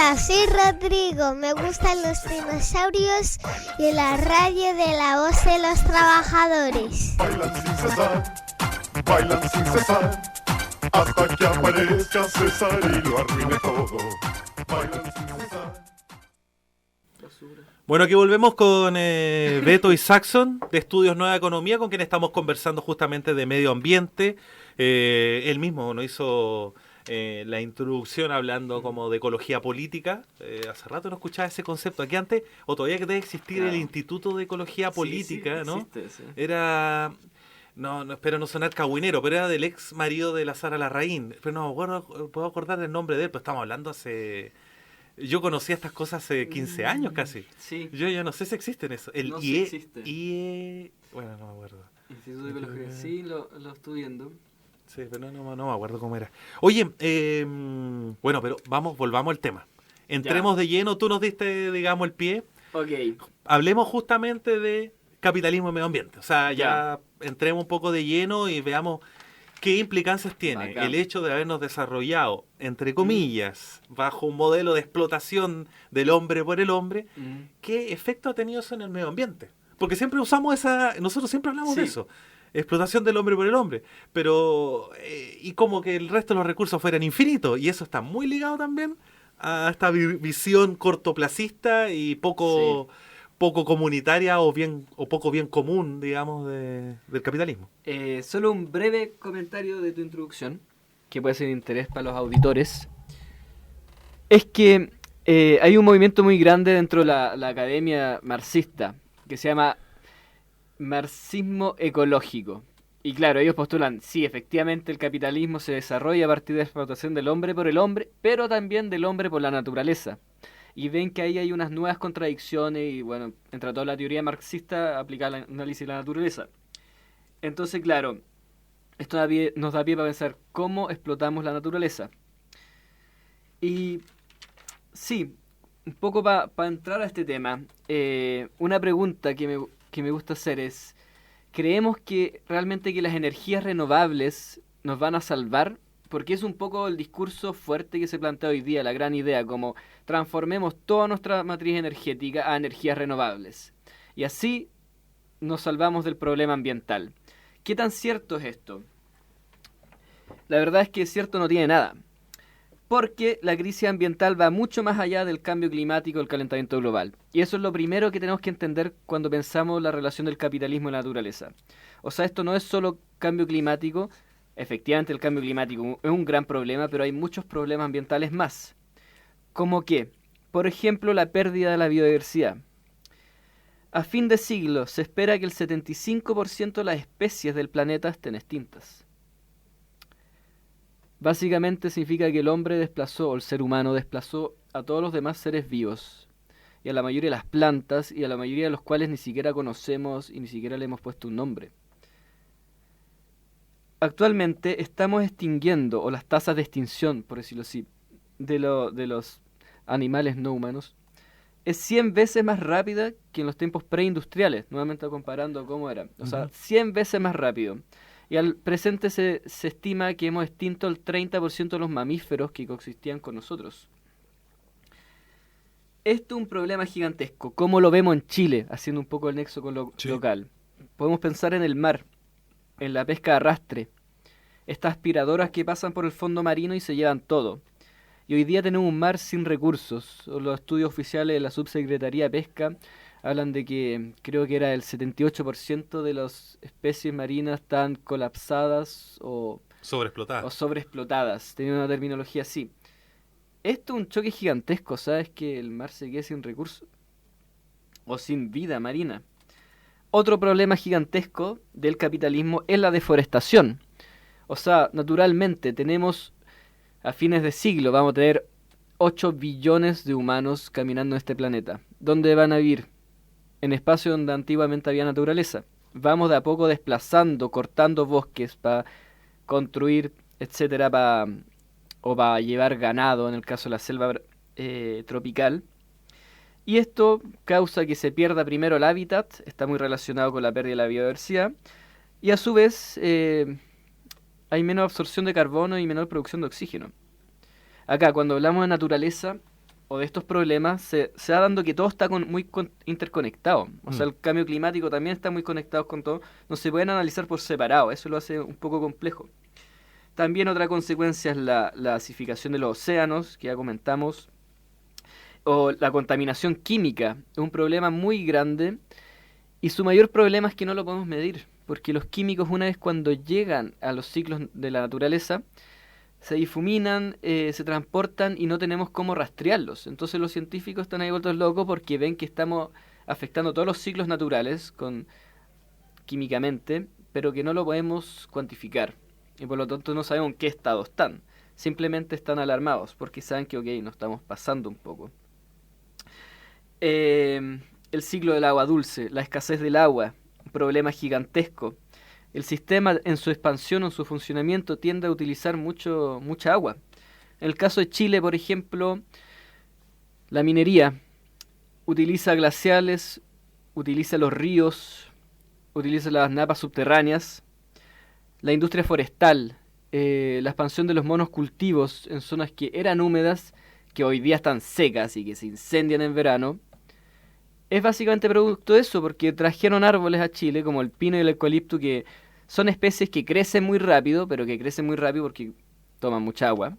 Hola, soy Rodrigo. Me gustan los dinosaurios y la radio de la voz de los trabajadores. Bailan sin cesar, hasta que aparezca César y lo arruine todo. Bailan sin cesar. Bueno, aquí volvemos con Beto y Saxon de Estudios Nueva Economía, con quien estamos conversando justamente de medio ambiente. Él mismo nos hizo la introducción hablando como de ecología política. Hace rato no escuchaba ese concepto. Aquí antes, o todavía que debe existir el Instituto de Ecología Política, ¿no? Existe, sí. Era... No, espero no sonar cagüinero, pero era del ex marido de la Sara Larraín. Pero no, bueno, puedo acordar el nombre de él, pero estamos hablando hace... Yo conocía estas cosas hace 15 años casi. Sí. Yo ya no sé si existen eso. El No, sí existe. Bueno, no me acuerdo. Instituto de Ecología. Sí, lo estoy viendo. Sí, pero no me acuerdo cómo era. Oye, bueno, pero volvamos al tema. Entremos de lleno, tú nos diste, digamos, el pie. Ok. Hablemos justamente de capitalismo y medio ambiente. O sea, ya entremos un poco de lleno y veamos qué implicancias tiene Bacán. el hecho de habernos desarrollado, entre comillas, bajo un modelo de explotación del hombre por el hombre. ¿Qué efecto ha tenido eso en el medio ambiente? Porque siempre usamos nosotros siempre hablamos de eso. Explotación del hombre por el hombre, pero y como que el resto de los recursos fueran infinitos, y eso está muy ligado también a esta visión cortoplacista y poco comunitaria o poco bien común, digamos, del capitalismo. Solo un breve comentario de tu introducción, que puede ser de interés para los auditores. Es que hay un movimiento muy grande dentro de la academia marxista, que se llama marxismo ecológico. Y claro, ellos postulan, sí, efectivamente el capitalismo se desarrolla a partir de la explotación del hombre por el hombre, pero también del hombre por la naturaleza. Y ven que ahí hay unas nuevas contradicciones y, bueno, entre toda la teoría marxista aplicada al análisis de la naturaleza. Entonces, claro, esto nos da pie para pensar cómo explotamos la naturaleza. Y sí, un poco para entrar a este tema, una pregunta que me gusta hacer es, ¿creemos que realmente que las energías renovables nos van a salvar? Porque es un poco el discurso fuerte que se plantea hoy día, la gran idea, como transformemos toda nuestra matriz energética a energías renovables. Y así nos salvamos del problema ambiental. ¿Qué tan cierto es esto? La verdad es que cierto no tiene nada. Porque la crisis ambiental va mucho más allá del cambio climático, el calentamiento global. Y eso es lo primero que tenemos que entender cuando pensamos la relación del capitalismo y la naturaleza. O sea, esto no es solo cambio climático. Efectivamente, el cambio climático es un gran problema, pero hay muchos problemas ambientales más. ¿Cómo qué? Por ejemplo, la pérdida de la biodiversidad. A fin de siglo, se espera que el 75% de las especies del planeta estén extintas. Básicamente significa que el hombre desplazó, o el ser humano desplazó a todos los demás seres vivos, y a la mayoría de las plantas, y a la mayoría de los cuales ni siquiera conocemos y ni siquiera le hemos puesto un nombre. Actualmente estamos extinguiendo, o las tasas de extinción, por decirlo así, de los animales no humanos, es 100 veces más rápida que en los tiempos preindustriales, nuevamente comparando cómo era. O sea, 100 veces más rápido. Y al presente se estima que hemos extinto el 30% de los mamíferos que coexistían con nosotros. Esto es un problema gigantesco. ¿Cómo lo vemos en Chile? Haciendo un poco el nexo con lo local. Podemos pensar en el mar, en la pesca de arrastre. Estas aspiradoras que pasan por el fondo marino y se llevan todo. Y hoy día tenemos un mar sin recursos. Los estudios oficiales de la Subsecretaría de Pesca hablan de que creo que era el 78% de las especies marinas están colapsadas o sobreexplotadas. Tenía una terminología así. Esto es un choque gigantesco, ¿sabes? Que el mar se quede sin recursos o sin vida marina. Otro problema gigantesco del capitalismo es la deforestación. O sea, naturalmente tenemos, a fines de siglo, vamos a tener 8 billones de humanos caminando en este planeta. ¿Dónde van a vivir? En espacios donde antiguamente había naturaleza. Vamos de a poco desplazando, cortando bosques para construir, etcétera, para llevar ganado, en el caso de la selva tropical. Y esto causa que se pierda primero el hábitat, está muy relacionado con la pérdida de la biodiversidad, y a su vez hay menos absorción de carbono y menor producción de oxígeno. Acá, cuando hablamos de naturaleza, o de estos problemas se da dando que todo está interconectado. O sea, el cambio climático también está muy conectado con todo. No se pueden analizar por separado, eso lo hace un poco complejo. También otra consecuencia es la acidificación de los océanos, que ya comentamos, o la contaminación química. Es un problema muy grande y su mayor problema es que no lo podemos medir, porque los químicos, una vez cuando llegan a los ciclos de la naturaleza, se difuminan, se transportan y no tenemos cómo rastrearlos. Entonces los científicos están ahí vueltos locos porque ven que estamos afectando todos los ciclos naturales químicamente, pero que no lo podemos cuantificar. Y por lo tanto no sabemos en qué estado están. Simplemente están alarmados porque saben que, ok, nos estamos pasando un poco. El ciclo del agua dulce, la escasez del agua, un problema gigantesco. El sistema en su expansión o en su funcionamiento tiende a utilizar mucha agua. En el caso de Chile, por ejemplo, la minería utiliza glaciales, utiliza los ríos, utiliza las napas subterráneas. La industria forestal, la expansión de los monocultivos en zonas que eran húmedas, que hoy día están secas y que se incendian en verano, es básicamente producto de eso, porque trajeron árboles a Chile, como el pino y el eucalipto, que son especies que crecen muy rápido, pero que crecen muy rápido porque toman mucha agua,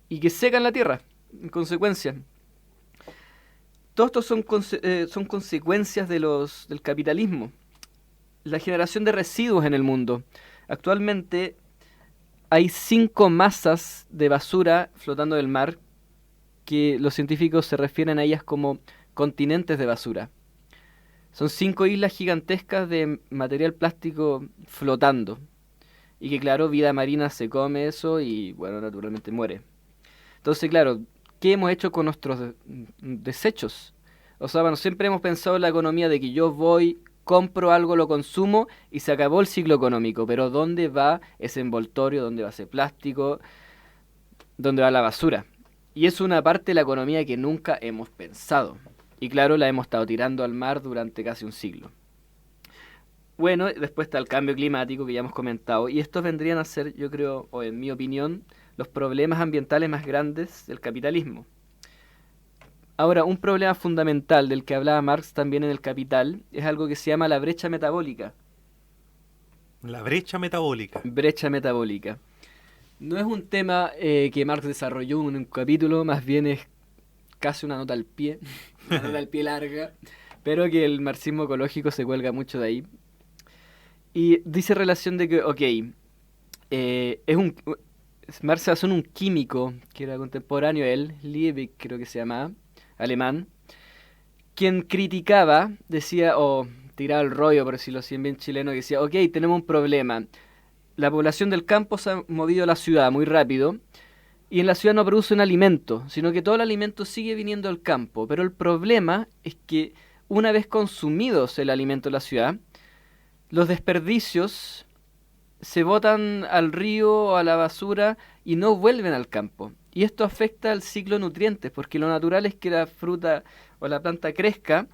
y que secan la tierra, en consecuencia. Todo esto son consecuencias del capitalismo. La generación de residuos en el mundo. Actualmente hay 5 masas de basura flotando en el mar, que los científicos se refieren a ellas como continentes de basura. Son 5 islas gigantescas de material plástico flotando. Y que claro, vida marina se come eso y bueno, naturalmente muere. Entonces claro, ¿qué hemos hecho con nuestros desechos? O sea, bueno, siempre hemos pensado en la economía de que yo voy, compro algo, lo consumo y se acabó el ciclo económico. Pero ¿dónde va ese envoltorio? ¿Dónde va ese plástico? ¿Dónde va la basura? Y es una parte de la economía que nunca hemos pensado. Y claro, la hemos estado tirando al mar durante casi un siglo. Bueno, después está el cambio climático que ya hemos comentado. Y estos vendrían a ser, yo creo, o en mi opinión, los problemas ambientales más grandes del capitalismo. Ahora, un problema fundamental del que hablaba Marx también en El Capital es algo que se llama la brecha metabólica. La brecha metabólica. Brecha metabólica. No es un tema que Marx desarrolló en un capítulo, más bien es casi una nota al pie, una nota al pie larga, pero que el marxismo ecológico se cuelga mucho de ahí. Y dice relación de que, ok, Marx se basó en un químico que era contemporáneo a él, Liebig creo que se llamaba, alemán, quien criticaba, decía, o tiraba el rollo, por decirlo así en bien chileno, que decía, ok, tenemos un problema. La población del campo se ha movido a la ciudad muy rápido y en la ciudad no produce un alimento, sino que todo el alimento sigue viniendo al campo. Pero el problema es que una vez consumidos el alimento en la ciudad, los desperdicios se botan al río o a la basura y no vuelven al campo. Y esto afecta al ciclo de nutrientes, porque lo natural es que la fruta o la planta crezca,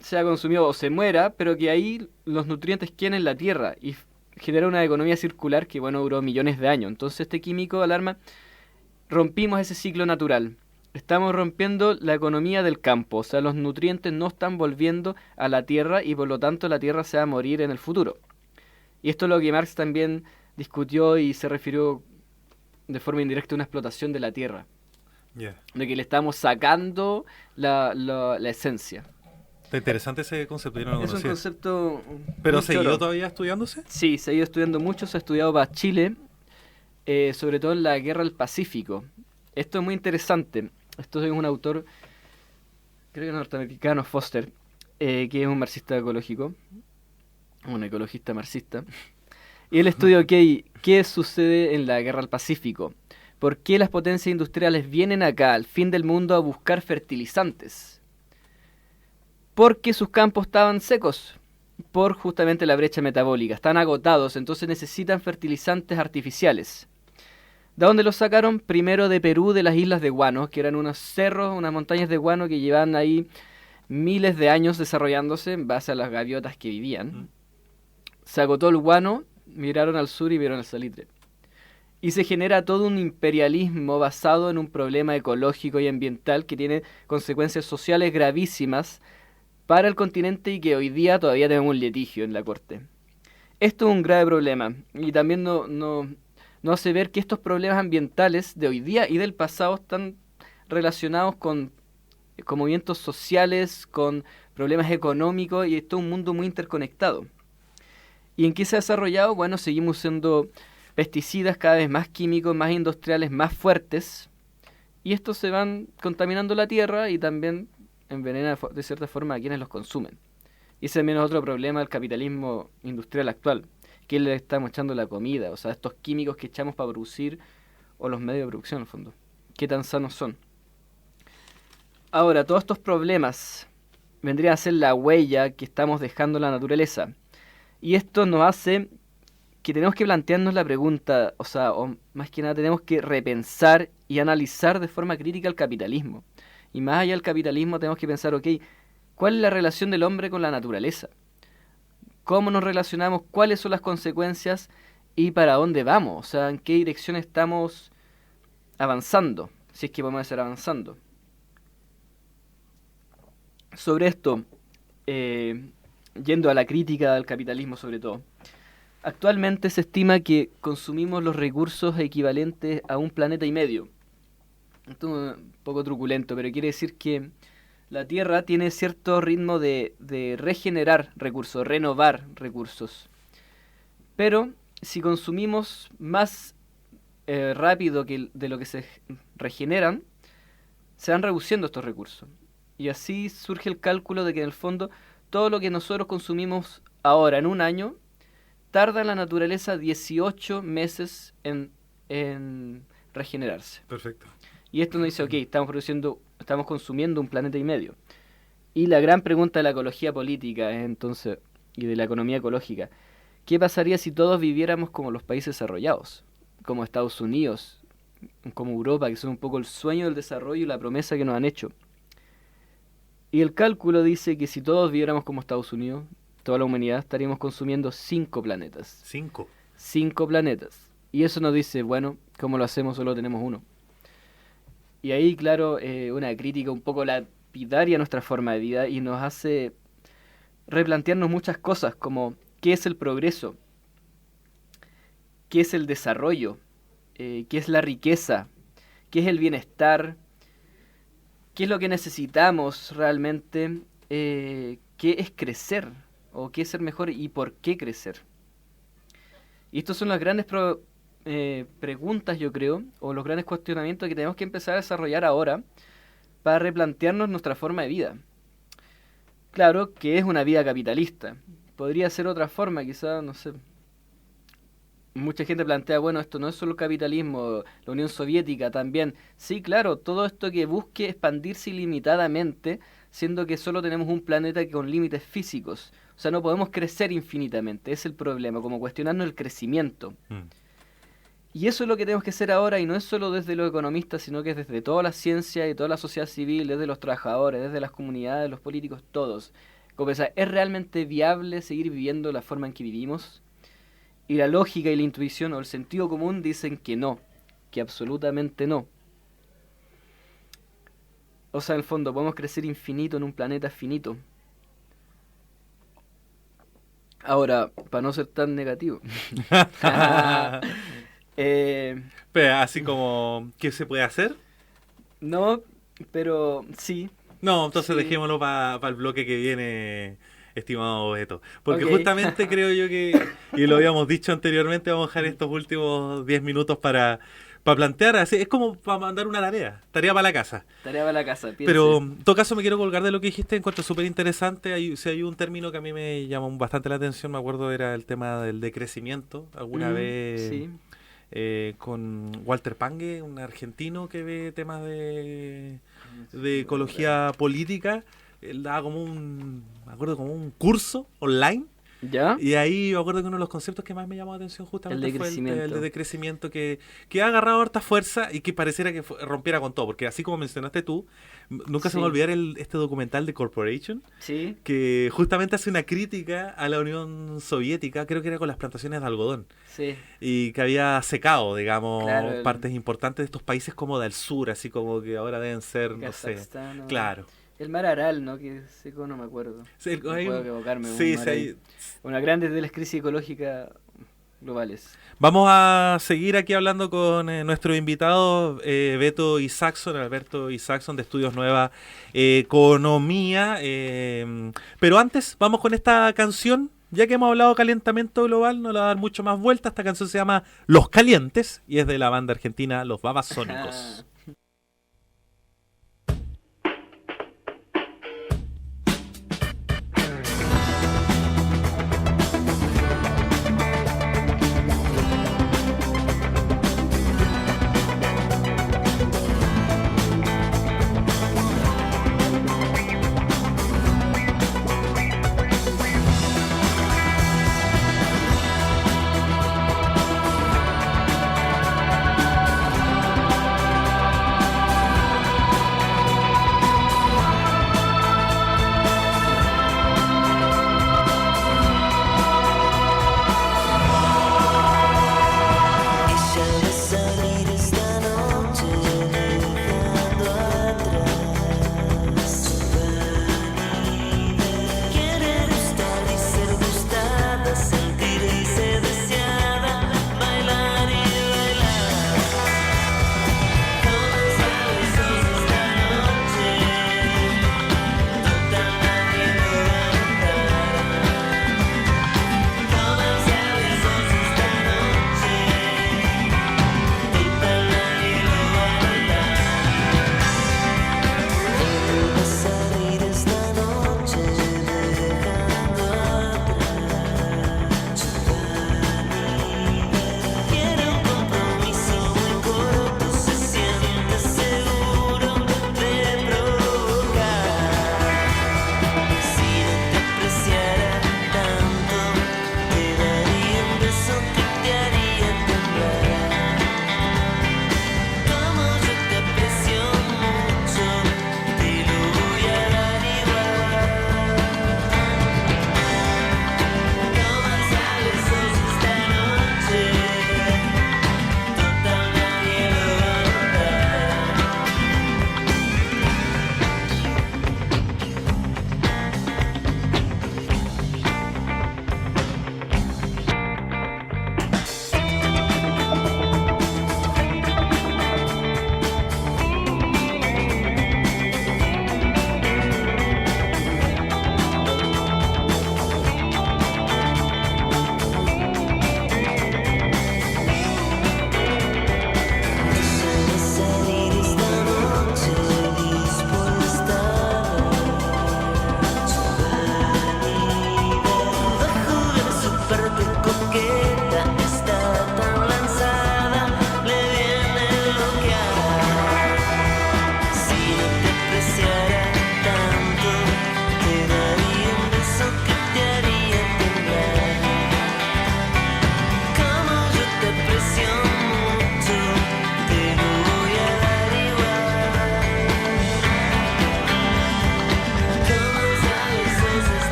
sea consumido o se muera, pero que ahí los nutrientes queden en la tierra y genera una economía circular que, bueno, duró millones de años. Entonces este químico alarma, rompimos ese ciclo natural. Estamos rompiendo la economía del campo, o sea, los nutrientes no están volviendo a la tierra y por lo tanto la tierra se va a morir en el futuro. Y esto es lo que Marx también discutió y se refirió de forma indirecta a una explotación de la tierra. Yeah. De que le estamos sacando la esencia. Está interesante ese concepto, yo no lo Es un conocía. concepto... ¿Pero muy seguido choro. todavía estudiándose? Sí, se ha ido estudiando mucho, se ha estudiado para Chile, sobre todo en la Guerra del Pacífico. Esto es muy interesante. Esto es un autor, creo que norteamericano, Foster, que es un marxista ecológico, un ecologista marxista. Y él estudia, ok, ¿qué sucede en la Guerra del Pacífico? ¿Por qué las potencias industriales vienen acá, al fin del mundo, a buscar fertilizantes? Porque sus campos estaban secos, por justamente la brecha metabólica. Están agotados, entonces necesitan fertilizantes artificiales. ¿De dónde los sacaron? Primero de Perú, de las islas de guano, que eran unos cerros, unas montañas de guano que llevaban ahí miles de años desarrollándose en base a las gaviotas que vivían. Se agotó el guano, miraron al sur y vieron el salitre. Y se genera todo un imperialismo basado en un problema ecológico y ambiental que tiene consecuencias sociales gravísimas para el continente y que hoy día todavía tenemos un litigio en la Corte. Esto es un grave problema y también no hace ver que estos problemas ambientales de hoy día y del pasado están relacionados con movimientos sociales, con problemas económicos y esto es un mundo muy interconectado. ¿Y en qué se ha desarrollado? Bueno, seguimos usando pesticidas cada vez más químicos, más industriales, más fuertes y estos se van contaminando la tierra y también envenenan de cierta forma a quienes los consumen. Y ese también es otro problema del capitalismo industrial actual, que le estamos echando la comida, o sea, estos químicos que echamos para producir o los medios de producción en el fondo. ¿Qué tan sanos son? Ahora, todos estos problemas vendrían a ser la huella que estamos dejando en la naturaleza. Y esto nos hace que tenemos que plantearnos la pregunta, o más que nada tenemos que repensar y analizar de forma crítica el capitalismo. Y más allá del capitalismo tenemos que pensar, ok, ¿cuál es la relación del hombre con la naturaleza? ¿Cómo nos relacionamos? ¿Cuáles son las consecuencias? ¿Y para dónde vamos? O sea, ¿en qué dirección estamos avanzando? Si es que podemos estar avanzando. Sobre esto, yendo a la crítica del capitalismo sobre todo, actualmente se estima que consumimos los recursos equivalentes a 1,5 planetas. Esto es un poco truculento, pero quiere decir que la Tierra tiene cierto ritmo de regenerar recursos, renovar recursos. Pero si consumimos más rápido que de lo que se regeneran, se van reduciendo estos recursos. Y así surge el cálculo de que en el fondo todo lo que nosotros consumimos ahora en un año tarda en la naturaleza 18 meses en regenerarse. Perfecto. Y esto nos dice, ok, estamos consumiendo 1,5 planetas. Y la gran pregunta de la ecología política es entonces, y de la economía ecológica, ¿qué pasaría si todos viviéramos como los países desarrollados? Como Estados Unidos, como Europa, que son un poco el sueño del desarrollo y la promesa que nos han hecho. Y el cálculo dice que si todos viviéramos como Estados Unidos, toda la humanidad, estaríamos consumiendo 5 planetas. 5. 5 planetas. Y eso nos dice, bueno, ¿cómo lo hacemos? Solo tenemos uno. Y ahí, claro, una crítica un poco lapidaria a nuestra forma de vida y nos hace replantearnos muchas cosas, como ¿qué es el progreso? ¿Qué es el desarrollo? ¿Qué es la riqueza? ¿Qué es el bienestar? ¿Qué es lo que necesitamos realmente? ¿Qué es crecer? ¿O qué es ser mejor y por qué crecer? Y estas son las grandes preguntas, yo creo, o los grandes cuestionamientos que tenemos que empezar a desarrollar ahora para replantearnos nuestra forma de vida. Claro que es una vida capitalista. Podría ser otra forma, quizás, no sé. Mucha gente plantea, bueno, esto no es solo el capitalismo, la Unión Soviética también. Sí, claro, todo esto que busque expandirse ilimitadamente, siendo que solo tenemos un planeta con límites físicos. O sea, no podemos crecer infinitamente, es el problema, como cuestionarnos el crecimiento. Y eso es lo que tenemos que hacer ahora, y no es solo desde los economistas, sino que es desde toda la ciencia y toda la sociedad civil, desde los trabajadores, desde las comunidades, los políticos, todos. Como pensar, ¿es realmente viable seguir viviendo la forma en que vivimos? Y la lógica y la intuición o el sentido común dicen que no, que absolutamente no. O sea, en el fondo, podemos crecer infinito en un planeta finito. Ahora, para no ser tan negativo. Pero así como, ¿qué se puede hacer? No, pero sí. No, entonces Sí. dejémoslo para el bloque que viene, estimado Beto. Porque Ok. justamente creo yo que, y lo habíamos dicho anteriormente, vamos a dejar estos últimos 10 minutos para plantear, así es como para mandar una tarea para la casa. Tarea para la casa, piense. Pero en todo caso me quiero colgar de lo que dijiste, encuentro súper interesante. Si hay un término que a mí me llamó bastante la atención, me acuerdo, era el tema del decrecimiento. Alguna vez Sí. con Walter Pange, un argentino que ve temas de ecología política. Él daba como me acuerdo, como un curso online ¿Ya? Y ahí me acuerdo que uno de los conceptos que más me llamó la atención justamente El de fue crecimiento. el de decrecimiento, que ha agarrado harta fuerza y que pareciera que rompiera con todo, porque así como mencionaste tú, nunca se me va a olvidar este documental de Corporation, Sí. que justamente hace una crítica a la Unión Soviética, creo que era con las plantaciones de algodón, Sí. y que había secado, digamos, Claro, partes importantes de estos países como del sur, así como que ahora deben ser, no sé, Kazajstán, o- claro. El mar Aral, ¿no? Que seco, no me acuerdo. Sí, No hay puedo un- equivocarme. sí, un mar sí, ahí. hay- Una grande de las crisis ecológicas globales. Vamos a seguir aquí hablando con nuestro invitado Alberto Isaacson de Estudios Nueva Economía. Pero antes, vamos con esta canción. Ya que hemos hablado de calentamiento global, no le va a dar mucho más vuelta. Esta canción se llama Los Calientes y es de la banda argentina Los Babasónicos.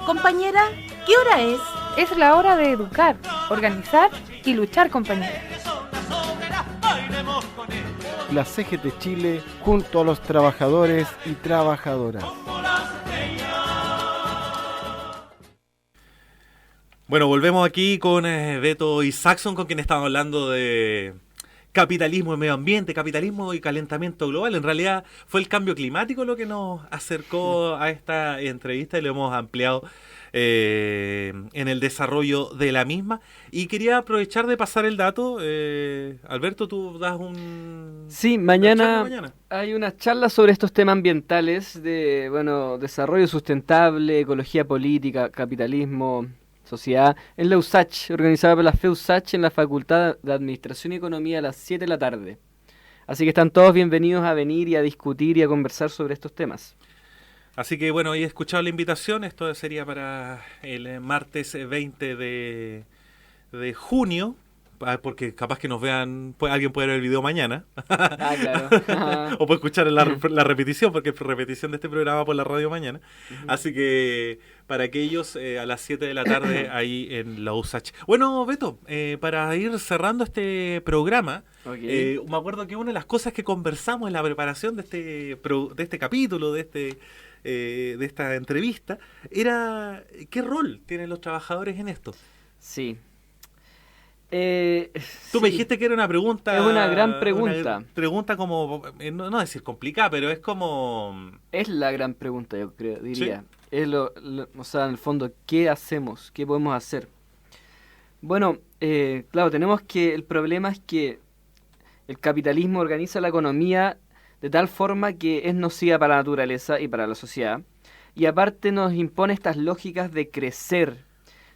Compañera, ¿qué hora es? Es la hora de educar, organizar y luchar, compañera. La CGT Chile junto a los trabajadores y trabajadoras. Bueno, volvemos aquí con Beto Isaacson, con quien estábamos hablando de capitalismo y medio ambiente, capitalismo y calentamiento global. En realidad fue el cambio climático lo que nos acercó a esta entrevista y lo hemos ampliado en el desarrollo de la misma. Y quería aprovechar de pasar el dato. Alberto, tú das un... Sí, mañana hay una charla sobre estos temas ambientales de, desarrollo sustentable, ecología política, capitalismo, sociedad, en la USACH, organizada por la FEUSACH en la Facultad de Administración y Economía a las 7 de la tarde. Así que están todos bienvenidos a venir y a discutir y a conversar sobre estos temas. Así que bueno, he escuchado la invitación. Esto sería para el martes 20 de junio, porque capaz que nos vean, alguien puede ver el video mañana. Claro. O puede escuchar la repetición, porque es repetición de este programa por la radio mañana. Así que para aquellos a las 7 de la tarde ahí en la USACH. Bueno, Beto, para ir cerrando este programa, me acuerdo que una de las cosas que conversamos en la preparación de este capítulo, de esta entrevista, era ¿qué rol tienen los trabajadores en esto? Sí. Tú me dijiste que era una pregunta... Es una gran pregunta. Una pregunta como, no decir complicada, pero es como... Es la gran pregunta, yo creo, diría. ¿Sí? Es o sea, en el fondo, ¿qué hacemos? ¿Qué podemos hacer? Bueno, claro, el problema es que el capitalismo organiza la economía de tal forma que es nociva para la naturaleza y para la sociedad. Y aparte nos impone estas lógicas de crecer,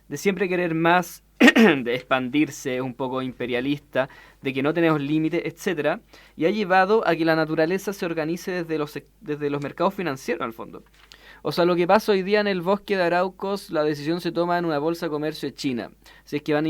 de siempre querer más, de expandirse, un poco imperialista, de que no tenemos límites, etcétera, y ha llevado a que la naturaleza se organice desde los mercados financieros, al fondo. O sea, lo que pasa hoy día en el bosque de Araucos, la decisión se toma en una bolsa de comercio de China. Si es que van a